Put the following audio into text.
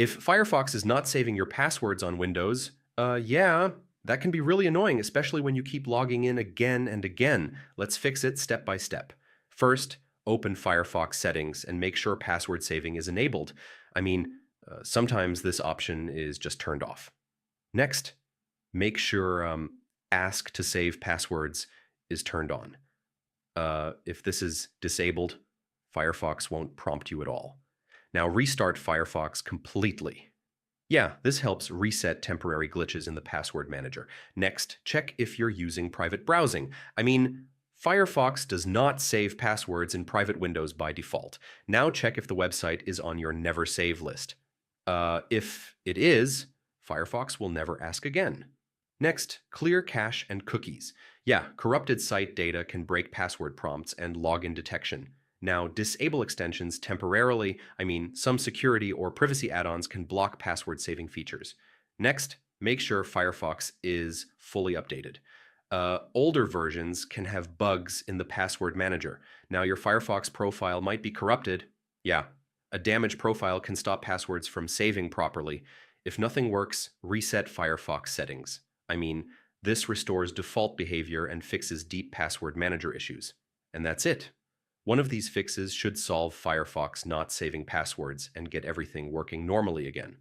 If Firefox is not saving your passwords on Windows, yeah, that can be really annoying, especially when you keep logging in again and again. Let's fix it step by step. First, open Firefox settings and make sure password saving is enabled. I mean, sometimes this option is just turned off. Next, make sure Ask to Save Passwords is turned on. If this is disabled, Firefox won't prompt you at all. Now restart Firefox completely. Yeah, this helps reset temporary glitches in the password manager. Next, check if you're using private browsing. I mean, Firefox does not save passwords in private windows by default. Now check if the website is on your never save list. If it is, Firefox will never ask again. Next, clear cache and cookies. Yeah, corrupted site data can break password prompts and login detection. Now, disable extensions temporarily. I mean, some security or privacy add-ons can block password-saving features. Next, make sure Firefox is fully updated. Older versions can have bugs in the password manager. Now, your Firefox profile might be corrupted. Yeah, a damaged profile can stop passwords from saving properly. If nothing works, reset Firefox settings. I mean, this restores default behavior and fixes deep password manager issues. And that's it. One of these fixes should solve Firefox not saving passwords and get everything working normally again.